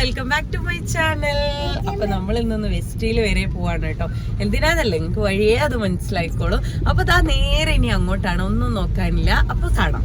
Welcome back to my channel. അപ്പൊ നമ്മൾ ഇന്നൊന്ന് വെസ്റ്റിൽ വരെ പോവാണ് കേട്ടോ. എന്തിനാന്നല്ലേ നിങ്ങൾക്ക് വഴിയേ അത് മനസ്സിലായിക്കോളൂ. അപ്പൊ നേരെ ഇനി അങ്ങോട്ടാണ്, ഒന്നും നോക്കാനില്ല. അപ്പൊ കാണാം.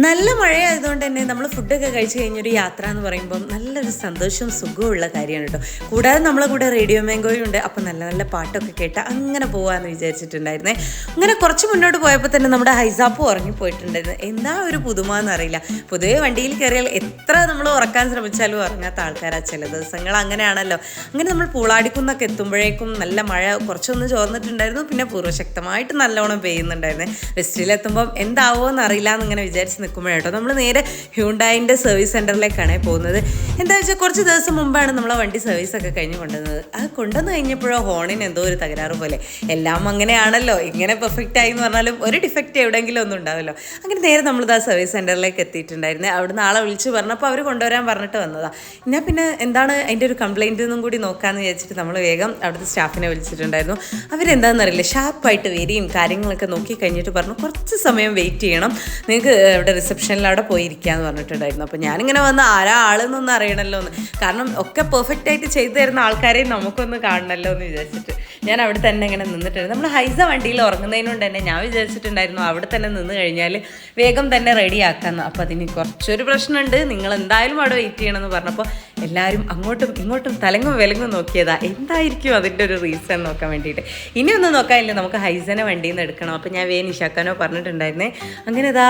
നല്ല മഴയായതുകൊണ്ട് തന്നെ നമ്മൾ ഫുഡൊക്കെ കഴിച്ച് കഴിഞ്ഞൊരു യാത്ര എന്ന് പറയുമ്പോൾ നല്ലൊരു സന്തോഷവും സുഖമുള്ള കാര്യമാണ് കേട്ടോ. കൂടാതെ നമ്മളെ കൂടെ റേഡിയോ മാംഗോയും ഉണ്ട്. അപ്പോൾ നല്ല നല്ല പാട്ടൊക്കെ കേട്ട് അങ്ങനെ പോകാമെന്ന് വിചാരിച്ചിട്ടുണ്ടായിരുന്നേ. അങ്ങനെ കുറച്ച് മുന്നോട്ട് പോയപ്പോൾ തന്നെ നമ്മുടെ ഹൈസാപ്പ് ഉറങ്ങിപ്പോയിട്ടുണ്ടായിരുന്നു. എന്താ ഒരു പുതുമാന്നറിയില്ല. പൊതുവേ വണ്ടിയിൽ കയറിയാൽ എത്ര നമ്മൾ ഉറക്കാൻ ശ്രമിച്ചാലും ഉറങ്ങാത്ത ആൾക്കാരാ ചില ദിവസങ്ങൾ. അങ്ങനെയാണല്ലോ. അങ്ങനെ നമ്മൾ പൂളാടിക്കുന്നൊക്കെ എത്തുമ്പോഴേക്കും നല്ല മഴ കുറച്ചൊന്ന് ചോർന്നിട്ടുണ്ടായിരുന്നു. പിന്നെ പൂർവ്വശക്തമായിട്ട് നല്ലോണം പെയ്യുന്നുണ്ടായിരുന്നേ. വെസ്റ്റിലെത്തുമ്പം എന്താവോ എന്നറിയില്ല എന്നിങ്ങനെ വിചാരിച്ച് നിൽക്കുമ്പോഴേട്ടോ നമ്മൾ നേരെ ഹ്യൂണ്ടായിൻ്റെ സർവീസ് സെൻറ്ററിലേക്കാണ് പോകുന്നത്. എന്താ വെച്ചാൽ കുറച്ച് ദിവസം മുമ്പാണ് നമ്മളെ വണ്ടി സർവീസൊക്കെ കഴിഞ്ഞ് കൊണ്ടുവന്നത്. അത് കൊണ്ടുവന്ന് കഴിഞ്ഞപ്പോഴോ ഹോണിന് എന്തോ ഒരു തകരാറ് പോലെ. എല്ലാം അങ്ങനെയാണല്ലോ, ഇങ്ങനെ പെർഫെക്റ്റ് ആയി എന്ന് പറഞ്ഞാലും ഒരു ഡിഫക്റ്റ് എവിടെയെങ്കിലും ഒന്നും ഉണ്ടാവുമല്ലോ. അങ്ങനെ നേരെ നമ്മളിത് ആ സർവീസ് സെൻറ്ററിലേക്ക് എത്തിയിട്ടുണ്ടായിരുന്നേ. അവിടുന്ന് ആളെ വിളിച്ച് പറഞ്ഞപ്പോൾ അവർ കൊണ്ടുവരാൻ പറഞ്ഞിട്ട് വന്നതാണ്. എന്നാൽ പിന്നെ എന്താണ് അതിൻ്റെ ഒരു കംപ്ലയിൻ്റ് എന്നും കൂടി നോക്കാമെന്ന് വിചാരിച്ചിട്ട് നമ്മൾ വേഗം അവിടുത്തെ സ്റ്റാഫിനെ വിളിച്ചിട്ടുണ്ടായിരുന്നു. അവരെന്താണെന്നറിയില്ല, ഷാർപ്പായിട്ട് വരികയും കാര്യങ്ങളൊക്കെ നോക്കി കഴിഞ്ഞിട്ട് പറഞ്ഞു കുറച്ച് സമയം വെയിറ്റ് ചെയ്യണം, നിങ്ങൾക്ക് ഇവിടെ റിസപ്ഷനിൽ അവിടെ പോയിരിക്കാന്ന് പറഞ്ഞിട്ടുണ്ടായിരുന്നു. അപ്പോൾ ഞാനിങ്ങനെ വന്ന് ആരാ ആളെന്നൊന്നും അറിയണമല്ലോ എന്ന്, കാരണം ഒക്കെ പെർഫെക്റ്റ് ആയിട്ട് ചെയ്തു തരുന്ന ആൾക്കാരെയും നമുക്കൊന്ന് കാണണമല്ലോ എന്ന് വിചാരിച്ചിട്ട് ഞാൻ അവിടെ തന്നെ ഇങ്ങനെ നിന്നിട്ടുണ്ട്. നമ്മൾ ഹൈസ വണ്ടിയിൽ ഉറങ്ങുന്നതിനുകൊണ്ട് തന്നെ ഞാൻ വിചാരിച്ചിട്ടുണ്ടായിരുന്നു അവിടെ തന്നെ നിന്ന് കഴിഞ്ഞാൽ വേഗം തന്നെ റെഡി ആക്കാമെന്ന്. അപ്പോൾ അതിന് കുറച്ചൊരു പ്രശ്നമുണ്ട്, നിങ്ങൾ എന്തായാലും അവിടെ വെയിറ്റ് ചെയ്യണമെന്ന് പറഞ്ഞപ്പോൾ എല്ലാവരും അങ്ങോട്ടും ഇങ്ങോട്ടും തലങ്ങും വിലങ്ങും നോക്കിയതാ എന്തായിരിക്കും അതിൻ്റെ ഒരു റീസൺ നോക്കാൻ വേണ്ടിയിട്ട്. ഇനിയൊന്നും നോക്കാനില്ല, നമുക്ക് ഹൈസനെ വണ്ടിയിൽ നിന്ന് എടുക്കണം. അപ്പോൾ ഞാൻ നിശാക്കാനോ പറഞ്ഞിട്ടുണ്ടായിരുന്നേ. അങ്ങനെ ഇതാ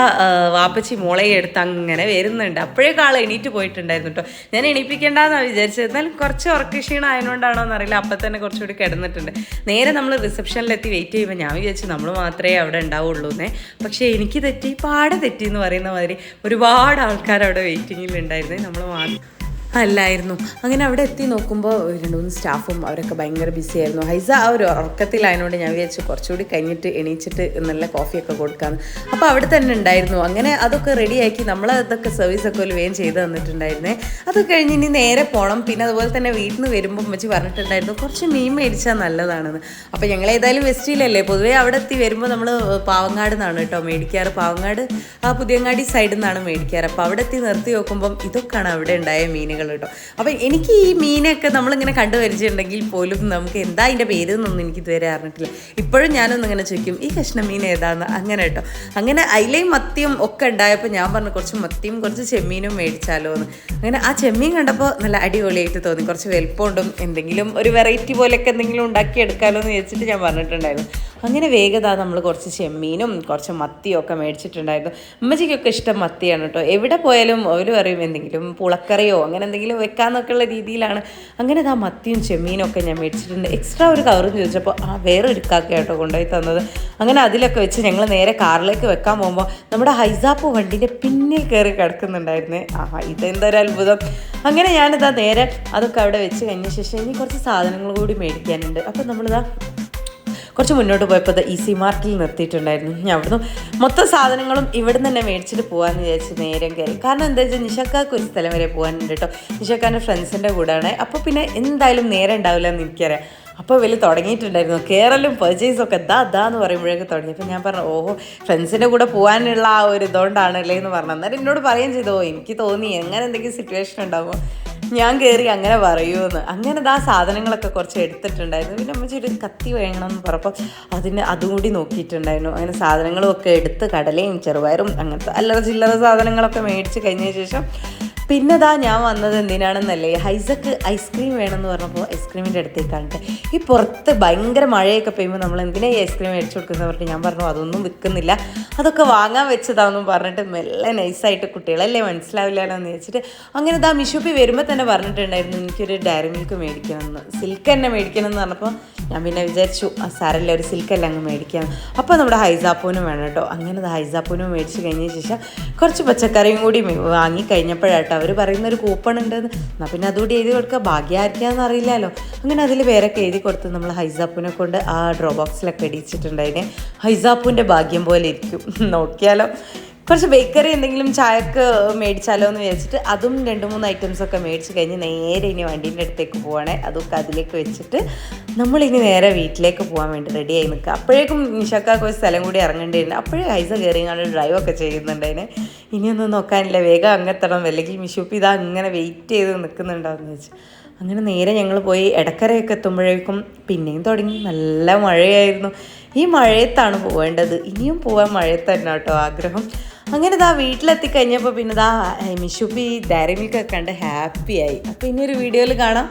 വാപ്പച്ചി മോളയെ എടുത്ത് അങ്ങനെ വരുന്നുണ്ട്. അപ്പോഴേക്കും ആൾ എണീറ്റ് പോയിട്ടുണ്ടായിരുന്നു കേട്ടോ. ഞാൻ എണീപ്പിക്കേണ്ടെന്നാണ് വിചാരിച്ചത്, എന്നാലും കുറച്ച് ഉറക്ക ക്ഷീണം ആയതുകൊണ്ടാണോ എന്നറിയില്ല, അപ്പം തന്നെ കുറച്ചുകൂടി കിടന്നിട്ടുണ്ട്. നേരെ നമ്മൾ റിസപ്ഷനിലെത്തി വെയിറ്റ് ചെയ്യുമ്പോൾ ഞാൻ വിചാരിച്ചു നമ്മൾ മാത്രമേ അവിടെ ഉണ്ടാവുള്ളൂ എന്നേ. പക്ഷേ എനിക്ക് തെറ്റി, പാടെ തെറ്റി എന്ന് പറയുന്ന മാതിരി ഒരുപാട് ആൾക്കാർ അവിടെ വെയിറ്റിങ്ങിലുണ്ടായിരുന്നേ, നമ്മൾ അല്ലായിരുന്നു. അങ്ങനെ അവിടെ എത്തി നോക്കുമ്പോൾ 2-3 സ്റ്റാഫും അവരൊക്കെ ഭയങ്കര ബിസി ആയിരുന്നു. ഹൈസ ആ ഒരു ഉറക്കത്തിലായതുകൊണ്ട് ഞാൻ വിചാരിച്ചു കുറച്ചുകൂടി കഴിഞ്ഞിട്ട് എണീച്ചിട്ട് നല്ല കോഫിയൊക്കെ കൊടുക്കാമെന്ന്. അപ്പോൾ അവിടെ തന്നെ ഉണ്ടായിരുന്നു. അങ്ങനെ അതൊക്കെ റെഡിയാക്കി നമ്മൾ അതൊക്കെ സർവീസൊക്കെ ഒരു വേഗം ചെയ്ത് തന്നിട്ടുണ്ടായിരുന്നേ. അത് കഴിഞ്ഞ് ഇനി നേരെ പോകണം. പിന്നെ അതുപോലെ തന്നെ വീട്ടിൽ നിന്ന് വരുമ്പോൾ അമ്മച്ചി പറഞ്ഞിട്ടുണ്ടായിരുന്നു കുറച്ച് മീൻ മേടിച്ചാൽ നല്ലതാണെന്ന്. അപ്പോൾ ഞങ്ങൾ ഏതായാലും വെസ്റ്റിലല്ലേ, പൊതുവേ അവിടെ എത്തി വരുമ്പോൾ നമ്മൾ പാവങ്ങാട് നിന്നാണ് കേട്ടോ മേടിക്കാറ്. പാവങ്ങാട് ആ പുതിയങ്ങാടി സൈഡിൽ നിന്നാണ് മേടിക്കാറ്. അപ്പോൾ അവിടെ എത്തി നിർത്തി നോക്കുമ്പം ഇതൊക്കെയാണ് അവിടെ ഉണ്ടായ മീനുകൾ കേട്ടോ. അപ്പം എനിക്ക് ഈ മീനൊക്കെ നമ്മളിങ്ങനെ കണ്ടുപരിച്ചിട്ടുണ്ടെങ്കിൽ പോലും നമുക്ക് എന്താ അതിൻ്റെ പേര് എന്നൊന്നും എനിക്ക് ഇതുവരെ അറിഞ്ഞിട്ടില്ല. ഇപ്പോഴും ഞാനൊന്നും ഇങ്ങനെ ചോദിക്കും ഈ കഷ്ണം മീൻ ഏതാന്ന്, അങ്ങനെ കേട്ടോ. അങ്ങനെ അയിലയും മത്തിയും ഒക്കെ ഉണ്ടായപ്പോൾ ഞാൻ പറഞ്ഞു കുറച്ച് മത്തിയും കുറച്ച് ചെമ്മീനും മേടിച്ചാലോ എന്ന്. അങ്ങനെ ആ ചെമ്മീൻ കണ്ടപ്പോൾ നല്ല അടിപൊളിയായിട്ട് തോന്നി. കുറച്ച് വലുപ്പമുണ്ടും എന്തെങ്കിലും ഒരു വെറൈറ്റി പോലെയൊക്കെ എന്തെങ്കിലും ഉണ്ടാക്കി എടുക്കാമല്ലോ എന്ന് വിചാരിച്ചിട്ട് ഞാൻ പറഞ്ഞിട്ടുണ്ടായിരുന്നു. അങ്ങനെ വേഗത നമ്മൾ കുറച്ച് ചെമ്മീനും കുറച്ച് മത്തിയും ഒക്കെ മേടിച്ചിട്ടുണ്ടായിരുന്നു. അമ്മച്ചിക്കൊക്കെ ഇഷ്ടം മത്തിയാണ് കേട്ടോ. എവിടെ പോയാലും അവർ പറയും എന്തെങ്കിലും പുളക്കറിയോ അങ്ങനെ എന്തെങ്കിലും വെക്കാമെന്നൊക്കെ ഉള്ള രീതിയിലാണ്. അങ്ങനെ ആ മത്തിയും ചെമ്മീനും ഒക്കെ ഞാൻ മേടിച്ചിട്ടുണ്ട്. എക്സ്ട്രാ ഒരു കവറും ചോദിച്ചപ്പോൾ വേറെ ഒരു കാക്ക കേട്ടോ കൊണ്ടുപോയി തന്നത്. അങ്ങനെ അതിലൊക്കെ വെച്ച് ഞങ്ങൾ നേരെ കാറിലേക്ക് വെക്കാൻ പോകുമ്പോൾ നമ്മുടെ ഹൈസാപ്പ് വണ്ടീൻ്റെ പിന്നിൽ കയറി കിടക്കുന്നുണ്ടായിരുന്നേ. ഇതെന്തൊരു അത്ഭുതം. അങ്ങനെ ഞാനിതാ നേരെ അതൊക്കെ അവിടെ വെച്ച് കഴിഞ്ഞ ശേഷം ഇനി കുറച്ച് സാധനങ്ങൾ കൂടി മേടിക്കാനുണ്ട്. അപ്പോൾ നമ്മളിതാ കുറച്ച് മുന്നോട്ട് പോയപ്പോൾ ഈസി മാർട്ടിൽ നിർത്തിയിട്ടുണ്ടായിരുന്നു. ഞാൻ അവിടുന്ന് മൊത്തം സാധനങ്ങളും ഇവിടെ തന്നെ മേടിച്ചിട്ട് പോകാമെന്ന് വിചാരിച്ച് നേരം കയറി. കാരണം എന്താ വെച്ചാൽ നിഷക്കാർക്ക് ഒരു സ്ഥലം വരെ പോകാനുണ്ട് കേട്ടോ. നിഷക്കാൻ്റെ ഫ്രണ്ട്സിൻ്റെ കൂടെയാണ്. അപ്പോൾ പിന്നെ എന്തായാലും നേരം ഉണ്ടാവില്ല എന്ന് എനിക്കറിയാം. അപ്പോൾ വലിയ തുടങ്ങിയിട്ടുണ്ടായിരുന്നു കയറലും പർച്ചേസൊക്കെ എന്ന് പറയുമ്പോഴേക്ക് തുടങ്ങി. അപ്പോൾ ഞാൻ പറഞ്ഞു ഓഹോ ഫ്രണ്ട്സിൻ്റെ കൂടെ പോകാനുള്ള ആ ഒരു ഇതുകൊണ്ടാണല്ലേ എന്ന് പറഞ്ഞു. അന്നേരം എന്നോട് പറയുകയും ചെയ്തു എനിക്ക് തോന്നി എങ്ങനെ എന്തെങ്കിലും സിറ്റുവേഷൻ ഉണ്ടാകുമോ ഞാൻ കയറി അങ്ങനെ പറയുമെന്ന്. അങ്ങനെ ആ സാധനങ്ങളൊക്കെ കുറച്ച് എടുത്തിട്ടുണ്ടായിരുന്നു. പിന്നെ അമ്മച്ചി ഒരു കത്തി വേണമെന്ന് പറഞ്ഞപ്പോൾ അതും കൂടി നോക്കിയിട്ടുണ്ടായിരുന്നു. അങ്ങനെ സാധനങ്ങളും ഒക്കെ എടുത്ത് കടലയും ചെറുപയറും അങ്ങനത്തെ അല്ലറ ചില്ലറ സാധനങ്ങളൊക്കെ മേടിച്ച് കഴിഞ്ഞ ശേഷം പിന്നെ ഞാൻ വന്നത് എന്തിനാണെന്നല്ലേ, ഹൈസക്ക് ഐസ്ക്രീം വേണമെന്ന് പറഞ്ഞപ്പോൾ ഐസ്ക്രീമിൻ്റെ അടുത്തേക്കാണ്. ഈ പുറത്ത് ഭയങ്കര മഴയൊക്കെ പെയ്യുമ്പോൾ നമ്മൾ എന്തിനാണ് ഈ ഐസ്ക്രീം മേടിച്ചു കൊടുക്കുന്നത് പറഞ്ഞിട്ട് ഞാൻ പറഞ്ഞു അതൊന്നും വിൽക്കുന്നില്ല, അതൊക്കെ വാങ്ങാൻ വെച്ചതാണെന്നും പറഞ്ഞിട്ട് മെല്ലെ നൈസായിട്ട് കുട്ടികളല്ലേ മനസ്സിലാവില്ലല്ലോ എന്ന് വെച്ചിട്ട് അങ്ങനെ മിഷുപ്പി വരുമ്പോൾ തന്നെ പറഞ്ഞിട്ടുണ്ടായിരുന്നു എനിക്കൊരു ഡയറി മിൽക്ക് മേടിക്കണമെന്ന്, സിൽക്ക് തന്നെ മേടിക്കണം എന്ന് പറഞ്ഞപ്പോൾ ഞാൻ പിന്നെ വിചാരിച്ചു സാരല്ല ഒരു സിൽക്കല്ല അങ്ങ് മേടിക്കാം. അപ്പോൾ നമ്മുടെ ഹൈസാപ്പൂനും വേണം കേട്ടോ. അങ്ങനെ ഹൈസാപ്പൂനും മേടിച്ച് കഴിഞ്ഞ ശേഷം കുറച്ച് പച്ചക്കറിയും കൂടി വാങ്ങി കഴിഞ്ഞപ്പോഴാട്ടോ അവർ പറയുന്നൊരു കൂപ്പൺ ഉണ്ടെന്ന്. എന്നാൽ പിന്നെ അതുകൂടി എഴുതി കൊടുക്കുക, ഭാഗ്യം ആയിരിക്കാമെന്ന് അറിയില്ലല്ലോ. അങ്ങനെ അതിൽ പേരൊക്കെ എഴുതി കൊടുത്ത് നമ്മൾ ഹൈസാപ്പൂനെ കൊണ്ട് ആ ഡ്രോ ബോക്സിലൊക്കെ ഇടിച്ചിട്ടുണ്ടായിനെ. ഹൈസാപ്പൂൻ്റെ ഭാഗ്യം പോലെ ഇരിക്കും, നോക്കിയാലോ. കുറച്ച് ബേക്കറി എന്തെങ്കിലും ചായക്ക് മേടിച്ചാലോ എന്ന് വിചാരിച്ചിട്ട് അതും 2-3 ഐറ്റംസൊക്കെ മേടിച്ച് കഴിഞ്ഞ് നേരെ ഇനി വണ്ടീൻ്റെ അടുത്തേക്ക് പോവുകയാണെ. അതൊക്കെ അതിലേക്ക് വെച്ചിട്ട് നമ്മളിനി നേരെ വീട്ടിലേക്ക് പോകാൻ വേണ്ടി റെഡിയായി നിൽക്കുക. അപ്പോഴേക്കും നിഷക്കാർക്ക് ഒരു സ്ഥലം കൂടി ഇറങ്ങേണ്ടിയിരുന്നു. അപ്പോഴേ ഹൈസ കയറിങ്ങാണ്ട് ഡ്രൈവൊക്കെ ചെയ്യുന്നുണ്ടതിന്. ഇനിയൊന്നും നോക്കാനില്ല, വേഗം അങ്ങെത്തണം, അല്ലെങ്കിൽ മിഷുപ്പി ഇതാ അങ്ങനെ വെയിറ്റ് ചെയ്ത് നിൽക്കുന്നുണ്ടാവുമെന്ന് വെച്ച് അങ്ങനെ നേരെ ഞങ്ങൾ പോയി. എടക്കരയൊക്കെ എത്തുമ്പോഴേക്കും പിന്നെയും തുടങ്ങി നല്ല മഴയായിരുന്നു. ഈ മഴയത്താണ് പോവേണ്ടത്, ഇനിയും പോകാൻ മഴയത്ത് തന്നെ കേട്ടോ ആഗ്രഹം. അങ്ങനെ ഇതാ വീട്ടിലെത്തിക്കഴിഞ്ഞപ്പോൾ പിന്നെ ഇതാ മിഷുപ്പി ഡയറി മിൽക്കൊക്കെ കണ്ട് ഹാപ്പിയായി. അപ്പോൾ ഇനിയൊരു വീഡിയോയിൽ കാണാം.